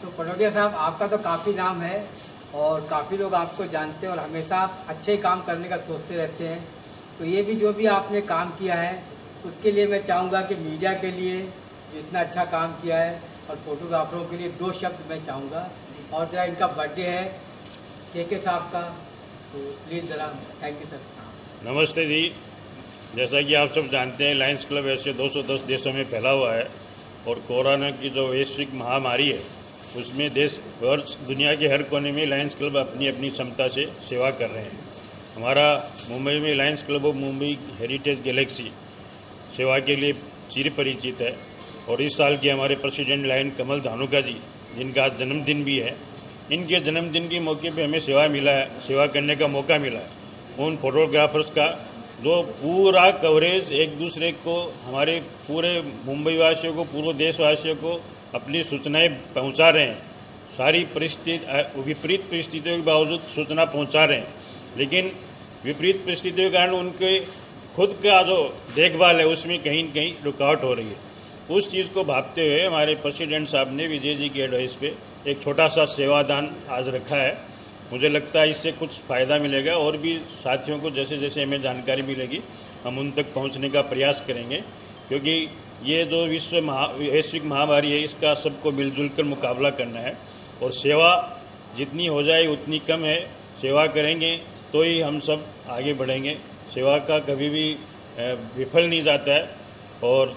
तो पटौदिया साहब, आपका तो काफ़ी नाम है और काफ़ी लोग आपको जानते हैं और हमेशा आप अच्छे काम करने का सोचते रहते हैं। तो ये भी जो भी आपने काम किया है उसके लिए मैं चाहूँगा कि मीडिया के लिए जो इतना अच्छा काम किया है और फोटोग्राफरों के लिए 2 शब्द मैं चाहूँगा। और ज़रा इनका बर्थडे है के साहब का, तो प्लीज़ ज़रा। Thank you sir. नमस्ते जी। जैसा कि आप सब जानते हैं, लायंस क्लब ऐसे 210 देशों में फैला हुआ है और कोरोना की जो वैश्विक महामारी है उसमें देश और दुनिया के हर कोने में लायंस क्लब अपनी अपनी क्षमता से सेवा कर रहे हैं। हमारा मुंबई में Lions club of Mumbai heritage Galaxy सेवा के लिए चिर परिचित है और इस साल के हमारे प्रेसिडेंट लायन कमल धानुका जी, जिनका आज जन्मदिन भी है, इनके जन्मदिन के मौके पे हमें सेवा करने का मौका मिला है। उन फोटोग्राफर्स का जो पूरा कवरेज एक दूसरे को, हमारे पूरे मुंबई वासियों को, पूरे देशवासियों को अपनी सूचनाएं पहुंचा रहे हैं। सारी विपरीत परिस्थितियों के बावजूद सूचना पहुंचा रहे हैं, लेकिन विपरीत परिस्थितियों के कारण उनके खुद का जो देखभाल है उसमें कहीं न कहीं रुकावट हो रही है। उस चीज़ को भापते हुए हमारे प्रेसिडेंट साहब ने विजय जी की एडवाइस पे एक छोटा सा सेवादान आज रखा है। मुझे लगता है इससे कुछ फ़ायदा मिलेगा और भी साथियों को जैसे जैसे हमें जानकारी मिलेगी हम उन तक पहुंचने का प्रयास करेंगे, क्योंकि ये जो वैश्विक महामारी है इसका सबको मिलजुल कर मुकाबला करना है और सेवा जितनी हो जाए उतनी कम है। सेवा करेंगे तो ही हम सब आगे बढ़ेंगे। सेवा का कभी भी विफल नहीं जाता है और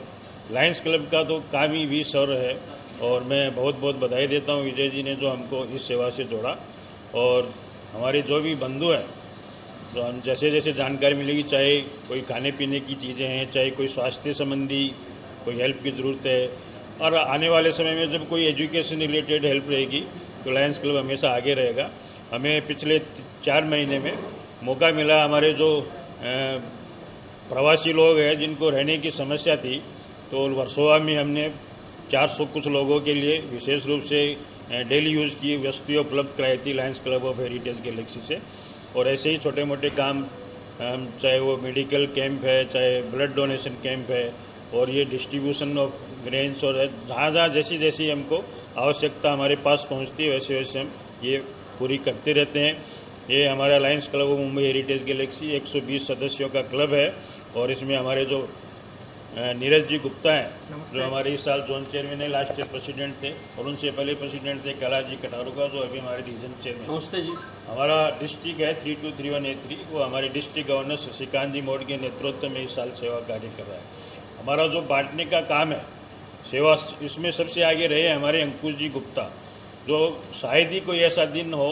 लायंस क्लब का तो काम ही 20 और है और मैं बहुत बहुत बधाई देता हूँ विजय जी ने जो हमको इस सेवा से जोड़ा। और हमारे जो भी बंधु हैं, तो हम जैसे जैसे जानकारी मिलेगी, चाहे कोई खाने पीने की चीज़ें हैं, चाहे कोई स्वास्थ्य संबंधी कोई हेल्प की ज़रूरत है, और आने वाले समय में जब कोई एजुकेशन रिलेटेड हेल्प रहेगी तो लायंस क्लब हमेशा आगे रहेगा। हमें पिछले 4 महीने में मौका मिला, हमारे जो प्रवासी लोग हैं जिनको रहने की समस्या थी, तो वर्सोवा में हमने 400 कुछ लोगों के लिए विशेष रूप से डेली यूज़ की वस्तुएं उपलब्ध कराई थी Lions club of heritage Galaxy से। और ऐसे ही छोटे मोटे काम, चाहे वो मेडिकल कैंप है, चाहे ब्लड डोनेशन कैंप है, और ये डिस्ट्रीब्यूशन ऑफ ग्रेन्स, और जहाँ जहाँ जैसी जैसी हमको आवश्यकता हमारे पास पहुँचती है वैसे वैसे हम ये पूरी करते रहते हैं। ये हमारा Lions club of Mumbai heritage Galaxy 120 सदस्यों का क्लब है और इसमें हमारे जो नीरज जी गुप्ता हैं जो हमारे इस साल जोन चेयरमैन है, लास्ट ईयर प्रेसिडेंट थे, और उनसे पहले प्रेसिडेंट थे कैलाश जी कटारुका जो अभी हमारे रीजन चेयरमैन। नमस्ते जी। हमारा डिस्ट्रिक्ट है 3231A3, वो हमारे डिस्ट्रिक्ट गवर्नर शशिकांत जी मोड़ के नेतृत्व में इस साल सेवा कार्य कर रहा है। हमारा जो बांटने का काम है सेवा, इसमें सबसे आगे रहे हमारे अंकुश जी गुप्ता, जो शायद ही कोई ऐसा दिन हो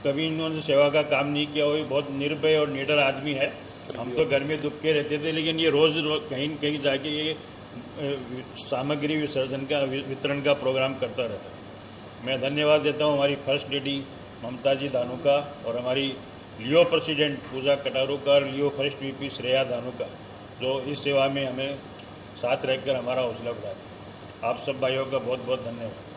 कभी इन्होंने सेवा का काम नहीं किया हो। बहुत निर्भय और निडर आदमी है। हम तो घर में दुबके रहते थे, लेकिन ये रोज़ कहीं न कहीं जाके ये सामग्री वितरण का प्रोग्राम करता रहता है। मैं धन्यवाद देता हूँ हमारी फर्स्ट लेडी ममता जी धानुका और हमारी लियो प्रेसिडेंट पूजा कटारुका और लियो फर्स्ट वीपी श्रेया धानुका, जो इस सेवा में हमें साथ रहकर हमारा हौसला बढ़ाते हैं। आप सब भाइयों का बहुत बहुत धन्यवाद।